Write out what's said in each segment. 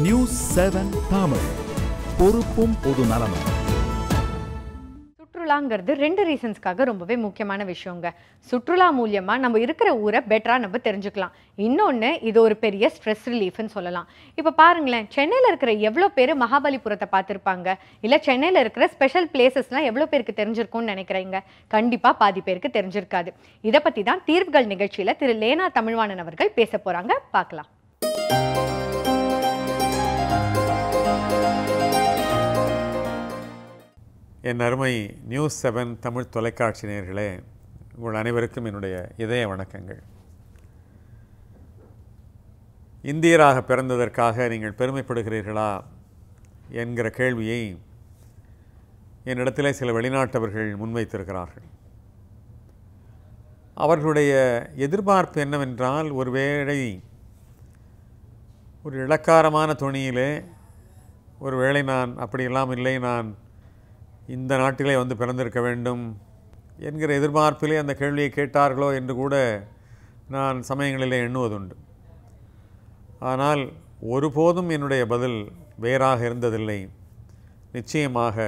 News 7 Tamil, பொறுப்பும் பொது நலமும். சுற்றுலாங்கிறது ரெண்டு ரீசன்ஸ்க்காக ரொம்பவே முக்கியமான விஷயங்க. சுற்றுலா மூலியமா நம்ம இருக்கிற ஊரை பெட்டரா நம்ம தெரிஞ்சுக்கலாம். இன்னொன்று, இது ஒரு பெரிய ஸ்ட்ரெஸ் ரிலீஃப்னு சொல்லலாம். இப்போ பாருங்களேன், சென்னையில் இருக்கிற எவ்வளோ பேர் மகாபலிபுரத்தை பார்த்துருப்பாங்க, இல்லை சென்னையில் இருக்கிற ஸ்பெஷல் பிளேசஸ்லாம் எவ்வளோ பேருக்கு தெரிஞ்சிருக்கும்னு நினைக்கிறீங்க? கண்டிப்பாக பாதி பேருக்கு தெரிஞ்சிருக்காது. இதை பற்றி தான் தீர்வுகள் நிகழ்ச்சியில் திரு லேனா தமிழ்வாணன் அவர்கள் பேச போகிறாங்க. பார்க்கலாம். என் அருமை நியூஸ் 7 தமிழ் தொலைக்காட்சி நேயர்களே, உங்கள் அனைவருக்கும் என்னுடைய இதய வணக்கங்கள். இந்தியராக பிறந்ததற்காக நீங்கள் பெருமைப்படுகிறீர்களா என்கிற கேள்வியை என்னிடத்திலே சில வெளிநாட்டவர்கள் முன்வைத்திருக்கிறார்கள். அவர்களுடைய எதிர்பார்ப்பு என்னவென்றால், ஒருவேளை ஒரு இளக்காரமான துணியிலே, ஒருவேளை நான் அப்படியெல்லாம் இல்லை, நான் இந்த நாட்டிலே வந்து பிறந்திருக்க வேண்டும் என்கிற எதிர்பார்ப்பிலே அந்த கேள்வியை கேட்டார்களோ என்று கூட நான் சமயங்களிலே எண்ணுவதுண்டு. ஆனால் ஒருபோதும் என்னுடைய பதில் வேறாக இருந்ததில்லை. நிச்சயமாக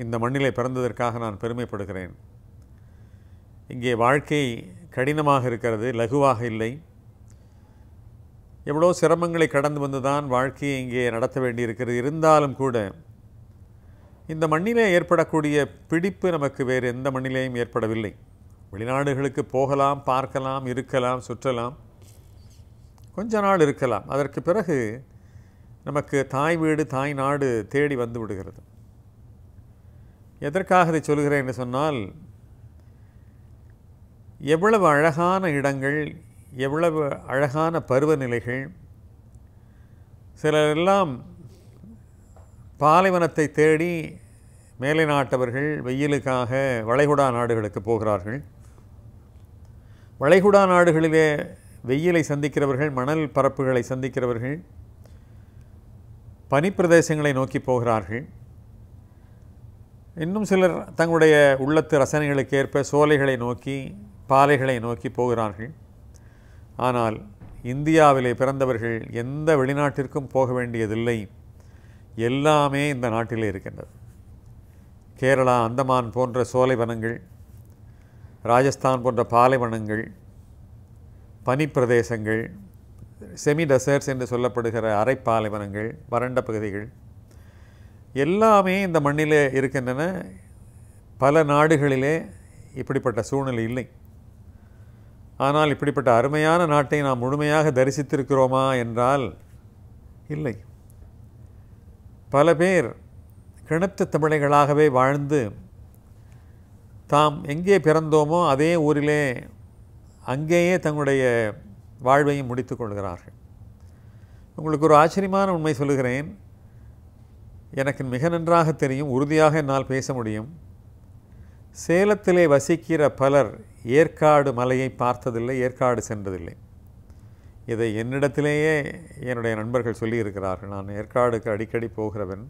இந்த மண்ணிலே பிறந்ததற்காக நான் பெருமைப்படுகிறேன். இங்கே வாழ்க்கை கடினமாக இருக்கிறது, லகுவாக இல்லை. எவ்வளோ சிரமங்களை கடந்து வந்துதான் வாழ்க்கையை இங்கே நடத்த வேண்டியிருக்கிறது. இருந்தாலும் கூட இந்த மண்ணிலே ஏற்படக்கூடிய பிடிப்பு நமக்கு வேறு எந்த மண்ணிலேயும் ஏற்படவில்லை. வெளிநாடுகளுக்கு போகலாம், பார்க்கலாம், இருக்கலாம், சுற்றலாம், கொஞ்ச நாள் இருக்கலாம். அதற்கு பிறகு நமக்கு தாய் வீடு, தாய் நாடு தேடி வந்து விடுகிறது. எதற்காக இதை சொல்கிறேன் என்று சொன்னால், எவ்வளவு அழகான இடங்கள், எவ்வளவு அழகான பருவநிலைகள். சிலரெல்லாம் பாலைவனத்தை தேடி மேலை நாட்டவர்கள் வெயிலுக்காக வளைகுடா நாடுகளுக்கு போகிறார்கள். வளைகுடா நாடுகளிலே வெயிலை சந்திக்கிறவர்கள், மணல் பரப்புகளை சந்திக்கிறவர்கள் பனிப்பிரதேசங்களை நோக்கி போகிறார்கள். இன்னும் சிலர் தங்களுடைய உள்ளத்து ரசனைகளுக்கு ஏற்ப சோலைகளை நோக்கி, பாலைகளை நோக்கி போகிறார்கள். ஆனால் இந்தியாவிலே பிறந்தவர்கள் எந்த வெளிநாட்டிற்கும் போக வேண்டியதில்லை. எல்லாமே இந்த நாட்டிலே இருக்கின்றது. கேரளா, அந்தமான் போன்ற சோலைவனங்கள், ராஜஸ்தான் போன்ற பாலைவனங்கள், பனிப்பிரதேசங்கள், செமி டெசர்ட்ஸ் என்று சொல்லப்படுகிற அரைப்பாலைவனங்கள், வறண்ட பகுதிகள் எல்லாமே இந்த மண்ணிலே இருக்கின்றன. பல நாடுகளிலே இப்படிப்பட்ட சூழ்நிலை இல்லை. ஆனால் இப்படிப்பட்ட அருமையான நாட்டை நாம் முழுமையாக தரிசித்திருக்கிறோமா என்றால் இல்லை. பல பேர் கிணத்து தமிழர்களாகவே வாழ்ந்து தாம் எங்கே பிறந்தோமோ அதே ஊரிலே அங்கேயே தங்களுடைய வாழ்வையும் முடித்து கொள்கிறார்கள். உங்களுக்கு ஒரு ஆச்சரியமான உண்மை சொல்லுகிறேன். எனக்கு மிக நன்றாக தெரியும், உறுதியாக என்னால் பேச முடியும். சேலத்திலே வசிக்கிற பலர் ஏற்காடு மலையை பார்த்ததில்லை, ஏற்காடு சென்றதில்லை. இதை என்னிடத்திலேயே என்னுடைய நண்பர்கள் சொல்லியிருக்கிறார்கள். நான் ஏற்காடுக்கு அடிக்கடி போகிறவன்,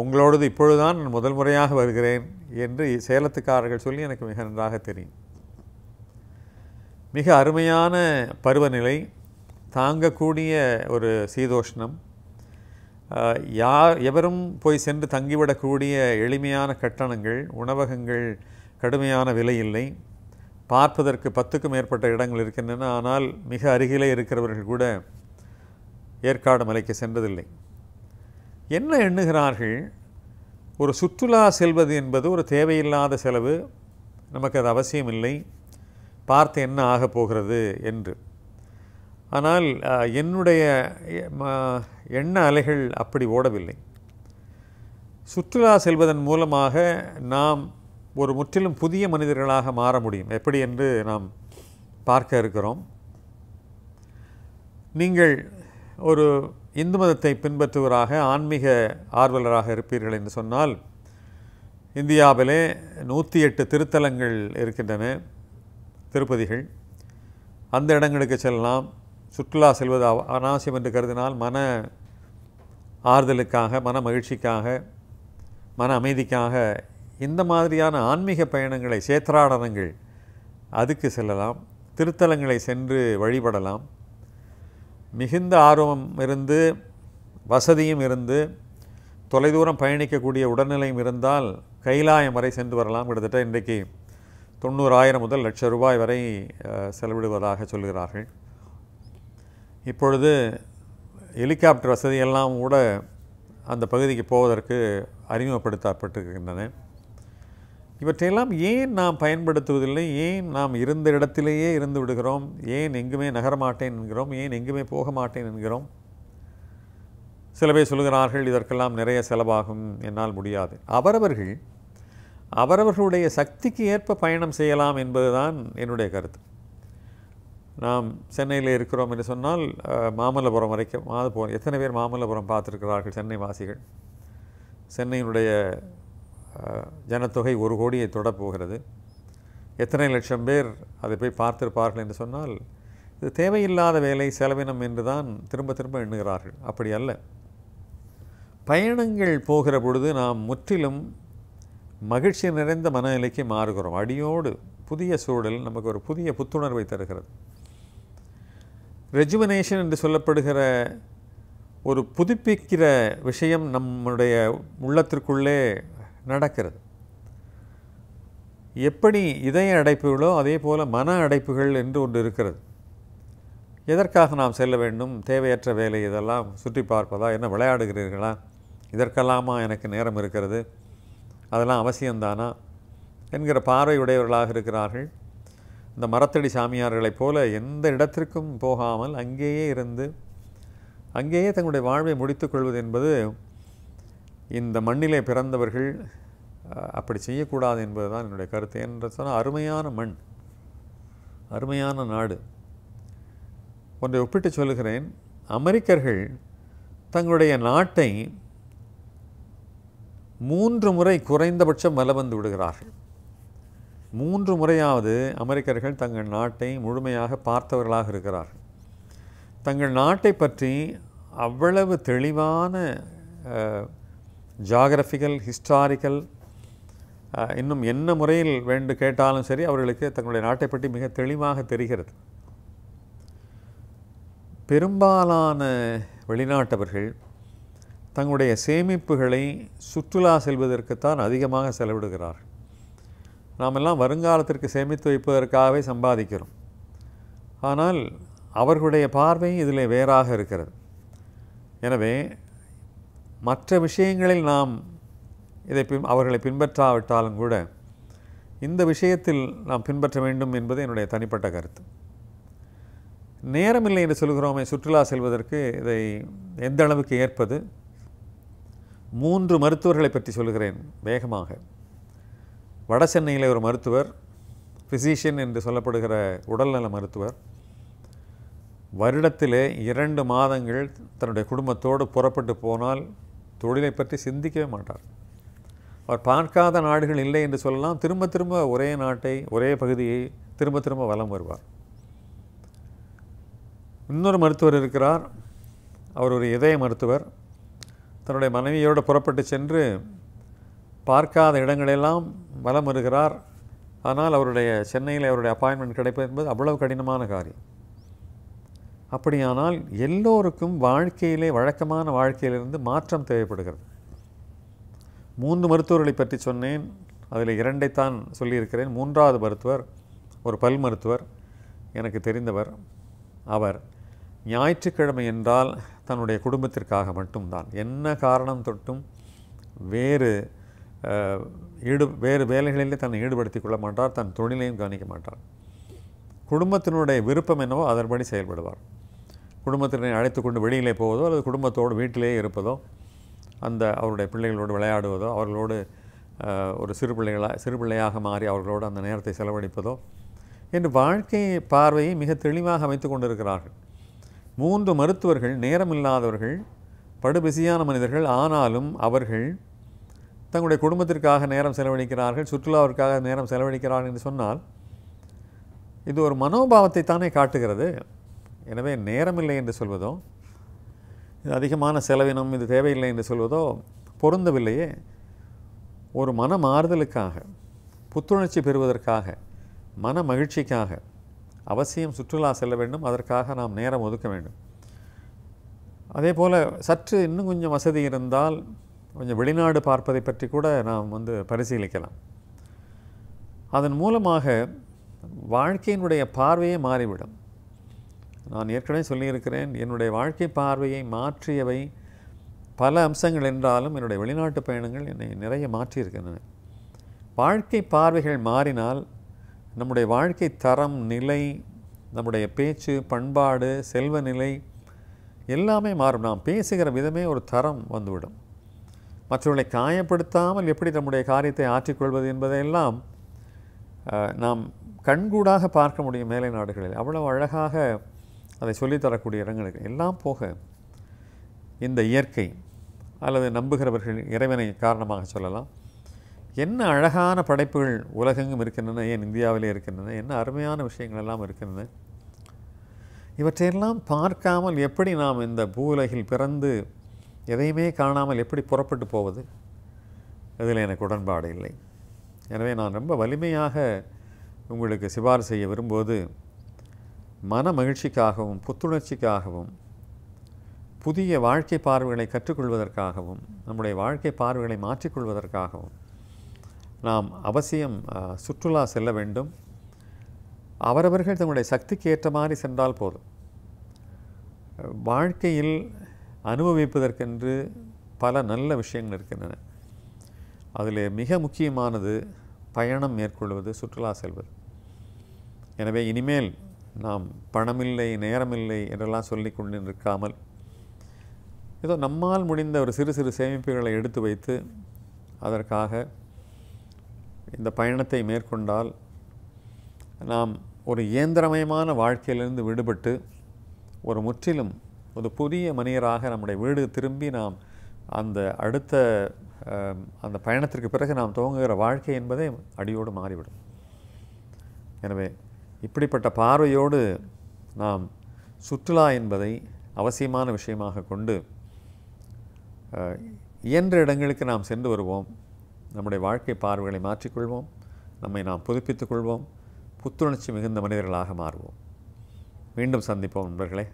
உங்களோடது இப்பொழுதுதான் நான் முதல் முறையாக வருகிறேன் என்று சேலத்துக்காரர்கள் சொல்லி எனக்கு மிக நன்றாக தெரியும். மிக அருமையான பருவநிலை, தாங்கக்கூடிய ஒரு சீதோஷ்ணம், எவரும் போய் சென்று தங்கிவிடக்கூடிய எளிமையான கட்டணங்கள், உணவகங்கள் கடுமையான விலை இல்லை. பார்ப்பதற்கு 10க்கும் மேற்பட்ட இடங்கள் இருக்கின்றன. ஆனால் மிக அருகிலே இருக்கிறவர்கள் கூட ஏற்காடு மலைக்கு சென்றதில்லை. என்ன எண்ணுகிறார்கள்? ஒரு சுற்றுலா செல்வது என்பது ஒரு தேவையில்லாத செலவு, நமக்கு அது அவசியமில்லை, பார்த்து என்ன ஆகப் போகிறது என்று. ஆனால் என்னுடைய எண்ண அலைகள் அப்படி ஓடவில்லை. சுற்றுலா செல்வதன் மூலமாக நாம் ஒரு முற்றிலும் புதிய மனிதர்களாக மாற முடியும். எப்படி என்று நாம் பார்க்க இருக்கிறோம். நீங்கள் ஒரு இந்து மதத்தை பின்பற்றுவராக, ஆன்மீக ஆர்வலராக இருப்பீர்கள் என்று சொன்னால், இந்தியாவிலே 108 திருத்தலங்கள் இருக்கின்றன, திருப்பதிகள். அந்த இடங்களுக்கு செல்லலாம். சுற்றுலா செல்வது அனாவசியம் என்று கருதினால் மன ஆறுதலுக்காக, மன மகிழ்ச்சிக்காக, மன அமைதிக்காக இந்த மாதிரியான ஆன்மீக பயணங்களை, சேத்ராடனங்கள், அதுக்கு செல்லலாம். திருத்தலங்களை சென்று வழிபடலாம். மிகுந்த ஆர்வம் இருந்து வசதியும் இருந்து தொலைதூரம் பயணிக்கக்கூடிய உடல்நிலையும் இருந்தால் கைலாயம் வரை சென்று வரலாம். கிட்டத்தட்ட இன்றைக்கு 90,000 முதல் ₹1,00,000 வரை செலவிடுவதாக சொல்கிறார்கள். இப்பொழுது ஹெலிகாப்டர் வசதியெல்லாம் கூட அந்த பகுதிக்கு போவதற்கு அறிமுகப்படுத்தப்பட்டிருக்கின்றன. இவற்றையெல்லாம் ஏன் நாம் பயன்படுத்துவதில்லை? ஏன் நாம் இருந்த இடத்திலேயே இருந்து விடுகிறோம்? ஏன் எங்குமே நகரமாட்டேன் என்கிறோம்? ஏன் எங்குமே போக மாட்டேன் என்கிறோம்? சில பேர் சொல்கிறார்கள், இதற்கெல்லாம் நிறைய செலவாகும், என்னால் முடியாது. அவரவர்களுடைய சக்திக்கு ஏற்ப பயணம் செய்யலாம் என்பதுதான் என்னுடைய கருத்து. நாம் சென்னையில் இருக்கிறோம் என்று சொன்னால் மாமல்லபுரம் வரைக்கும் எத்தனை பேர் மாமல்லபுரம் பார்த்துருக்கிறார்கள்? சென்னை வாசிகள். சென்னையினுடைய ஜனத்தொகை 1 கோடியை தொடப்போகிறது. எத்தனை லட்சம் பேர் அதை போய் பார்த்திருப்பார்கள் என்று சொன்னால் இது தேவையில்லாத வேலை, செலவினம் என்று தான் திரும்ப திரும்ப எண்ணுகிறார்கள். அப்படி அல்ல. பயணங்கள் போகிற பொழுது நாம் முற்றிலும் மகிழ்ச்சி நிறைந்த மனநிலைக்கு மாறுகிறோம். அடியோடு புதிய சூழல் நமக்கு ஒரு புதிய புத்துணர்வை தருகிறது. ரெஜுவனேஷன் என்று சொல்லப்படுகிற ஒரு புதுப்பிக்கிற விஷயம் நம்முடைய உள்ளத்திற்குள்ளே நடக்கிறது. எப்படி இதய அடைப்புகளோ அதே போல் மன அடைப்புகள் என்று ஒன்று இருக்கிறது. எதற்காக நாம் செல்ல வேண்டும்? தேவையற்ற வேலை இதெல்லாம் சுற்றி பார்ப்பதா? என்ன விளையாடுகிறீர்களா? இதற்கெல்லாமா எனக்கு நேரம் இருக்கிறது? அதெல்லாம் அவசியம்தானா என்கிற பார்வையுடையவர்களாக இருக்கிறார்கள். இந்த மரத்தடி சாமியார்களைப் போல எந்த இடத்திற்கும் போகாமல் அங்கேயே இருந்து அங்கேயே தங்களுடைய வாழ்வை முடித்துக் கொள்வது என்பது இந்த மண்ணிலே பிறந்தவர்கள் அப்படி செய்யக்கூடாது என்பது தான் என்னுடைய கருத்து. என்று சொன்னால் அருமையான மண், அருமையான நாடு. ஒன்றை ஒப்பிட்டு சொல்லுகிறேன். அமெரிக்கர்கள் தங்களுடைய நாட்டை 3 முறை குறைந்தபட்சம் வலம் வந்து விடுகிறார்கள். 3 முறையாவது அமெரிக்கர்கள் தங்கள் நாட்டை முழுமையாக பார்த்தவர்களாக இருக்கிறார்கள். தங்கள் நாட்டை பற்றி அவ்வளவு தெளிவான ஜாகிரபிக்கல், ஹிஸ்டாரிக்கல், இன்னும் என்ன முறையில் வேண்டு கேட்டாலும் சரி அவர்களுக்கு தங்களுடைய நாட்டை பற்றி மிக தெளிவாக தெரிகிறது. பெரும்பாலான வெளிநாட்டவர்கள் தங்களுடைய சேமிப்புகளை சுற்றுலா செல்வதற்குத்தான் அதிகமாக செலவிடுகிறார்கள். நாமெல்லாம் வருங்காலத்திற்கு சேமித்து வைப்பதற்காகவே சம்பாதிக்கிறோம். ஆனால் அவர்களுடைய பார்வை இதில் வேறாக இருக்கிறது. எனவே மற்ற விஷயங்களில் நாம் அவர்களை பின்பற்றாவிட்டாலும் கூட இந்த விஷயத்தில் நாம் பின்பற்ற வேண்டும் என்பது என்னுடைய தனிப்பட்ட கருத்து. நேரமில்லை என்று சொல்கிறோமே சுற்றுலா செல்வதற்கு, இதை எந்த அளவுக்கு ஏற்பது? 3 மருத்துவர்களை பற்றி சொல்கிறேன் வேகமாக. வட சென்னையில் ஒரு மருத்துவர், ஃபிசிஷியன் என்று சொல்லப்படுகிற உடல்நல மருத்துவர், வருடத்திலே 2 மாதங்கள் தன்னுடைய குடும்பத்தோடு புறப்பட்டு போனால் தொழிலை பற்றி சிந்திக்கவே மாட்டார். அவர் பார்க்காத நாடுகள் இல்லை என்று சொல்லலாம். திரும்ப திரும்ப ஒரே நாட்டை, ஒரே பகுதியை திரும்ப திரும்ப வலம் வருவார். இன்னொரு மருத்துவர் இருக்கிறார். அவர் ஒரு இதய மருத்துவர். தன்னுடைய மனைவியோடு புறப்பட்டு சென்று பார்க்காத இடங்களெல்லாம் வலம் வருகிறார். ஆனால் அவருடைய சென்னையில் அவருடைய அப்பாயின்மெண்ட் கிடைப்பது என்பது அவ்வளவு கடினமான காரியம். அப்படியானால் எல்லோருக்கும் வாழ்க்கையிலே, வழக்கமான வாழ்க்கையிலிருந்து மாற்றம் தேவைப்படுகிறது. 3 மருத்துவர்களை பற்றி சொன்னேன். அதில் 2ஐத்தான் சொல்லியிருக்கிறேன். 3வது மருத்துவர் ஒரு பல் மருத்துவர், எனக்கு தெரிந்தவர். அவர் ஞாயிற்றுக்கிழமை என்றால் தன்னுடைய குடும்பத்திற்காக மட்டும்தான், என்ன காரணம் தொட்டும் வேறு வேலைகளிலே தன்னை ஈடுபடுத்திக் கொள்ள மாட்டார். தன் தொழிலையும் கவனிக்க மாட்டார். குடும்பத்தினுடைய விருப்பம் என்னவோ அதன்படி செயல்படுவார். குடும்பத்தினை அழைத்து கொண்டு வெளியிலே போவதோ அல்லது குடும்பத்தோடு வீட்டிலேயே இருப்பதோ, அவருடைய பிள்ளைகளோடு விளையாடுவதோ, அவர்களோடு ஒரு சிறு பிள்ளையாக மாறி அவர்களோடு அந்த நேரத்தை செலவழிப்பதோ என்று வாழ்க்கை பார்வையை மிக தெளிவாக அமைத்து கொண்டிருக்கிறார்கள். 3 மருத்துவர்கள் நேரமில்லாதவர்கள், படுபிசியான மனிதர்கள். ஆனாலும் அவர்கள் தங்களுடைய குடும்பத்திற்காக நேரம் செலவழிக்கிறார்கள், சுற்றுலாவிற்காக நேரம் செலவழிக்கிறார்கள் என்று சொன்னால் இது ஒரு மனோபாவத்தை தானே காட்டுகிறது. எனவே நேரமில்லை என்று சொல்வதோ, இது அதிகமான செலவினம், இது தேவையில்லை என்று சொல்வதோ பொருந்தவில்லையே. ஒரு மன மாறுதலுக்காக, புத்துணர்ச்சி பெறுவதற்காக, மன மகிழ்ச்சிக்காக அவசியம் சுற்றுலா செல்ல வேண்டும். அதற்காக நாம் நேரம் ஒதுக்க வேண்டும். அதே போல் சற்று இன்னும் கொஞ்சம் வசதி இருந்தால் கொஞ்சம் வெளிநாடு பார்ப்பதை பற்றி கூட நாம் பரிசீலிக்கலாம். அதன் மூலமாக வாழ்க்கையினுடைய பார்வையே மாறிவிடும். நான் ஏற்கனவே சொல்லியிருக்கிறேன், என்னுடைய வாழ்க்கை பார்வையை மாற்றியவை பல அம்சங்கள் என்றாலும் என்னுடைய வெளிநாட்டு பயணங்கள் என்னை நிறைய மாற்றியிருக்கின்றன. வாழ்க்கை பார்வைகள் மாறினால் நம்முடைய வாழ்க்கை தரம், நிலை, நம்முடைய பேச்சு, பண்பாடு, செல்வ நிலை எல்லாமே மாறும். நாம் பேசுகிற விதமே ஒரு தரம் வந்துவிடும். மற்றவர்களை காயப்படுத்தாமல் எப்படி நம்முடைய காரியத்தை ஆற்றிக்கொள்வது என்பதையெல்லாம் நாம் கண்கூடாக பார்க்க முடியும் மேலை நாடுகளில். அவ்வளவு அழகாக அதை சொல்லித்தரக்கூடிய இடங்களுக்கு எல்லாம் போக இந்த இயற்கை அல்லது நம்புகிறவர்கள் இறைவனை காரணமாக சொல்லலாம். என்ன அழகான படைப்புகள் உலகெங்கும் இருக்கின்றன, ஏன் இந்தியாவிலே இருக்கின்றன, என்ன அருமையான விஷயங்கள் எல்லாம் இருக்கின்றன. இவற்றையெல்லாம் பார்க்காமல் எப்படி நாம் இந்த பூவுலகில் பிறந்து எதையுமே காணாமல் எப்படி புறப்பட்டு போவது? இதில் எனக்கு உடன்பாடு இல்லை. எனவே நான் ரொம்ப வலிமையாக உங்களுக்கு சிபாரிசு செய்ய விரும்புவது, மன மகிழ்ச்சிக்காகவும் புத்துணர்ச்சிக்காகவும் புதிய வாழ்க்கை பார்வைகளை கற்றுக்கொள்வதற்காகவும் நம்முடைய வாழ்க்கை பார்வைகளை மாற்றிக்கொள்வதற்காகவும் நாம் அவசியம் சுற்றுலா செல்ல வேண்டும். அவரவர்கள் தங்களுடைய சக்திக்கு ஏற்ற மாதிரி சென்றால் போதும். வாழ்க்கையில் அனுபவிப்பதற்கென்று பல நல்ல விஷயங்கள் இருக்கின்றன. அதில் மிக முக்கியமானது பயணம் மேற்கொள்வது, சுற்றுலா செல்வது. எனவே இனிமேல் நாம் பணமில்லை, நேரமில்லை என்றெல்லாம் சொல்லிக் கொண்டு நிற்காமல் ஏதோ நம்மால் முடிந்த ஒரு சிறு சிறு சேமிப்புகளை எடுத்து வைத்து அதற்காக இந்த பயணத்தை மேற்கொண்டால் நாம் ஒரு இயந்திரமயமான வாழ்க்கையிலிருந்து விடுபட்டு ஒரு முற்றிலும் ஒரு புதிய மனிதராக நம்முடைய வீடு திரும்பி நாம் அந்த பயணத்திற்கு பிறகு நாம் துவங்குகிற வாழ்க்கை என்பதே அடியோடு மாறிவிடும். எனவே இப்படிப்பட்ட பார்வையோடு நாம் சுற்றுலா என்பதை அவசியமான விஷயமாக கொண்டு இயன்ற இடங்களுக்கு நாம் சென்று வருவோம். நம்முடைய வாழ்க்கை பார்வைகளை மாற்றிக்கொள்வோம், நம்மை நாம் புதுப்பித்துக் கொள்வோம், புத்துணர்ச்சி மிகுந்த மனிதர்களாக மாறுவோம். மீண்டும் சந்திப்போம் நண்பர்களே.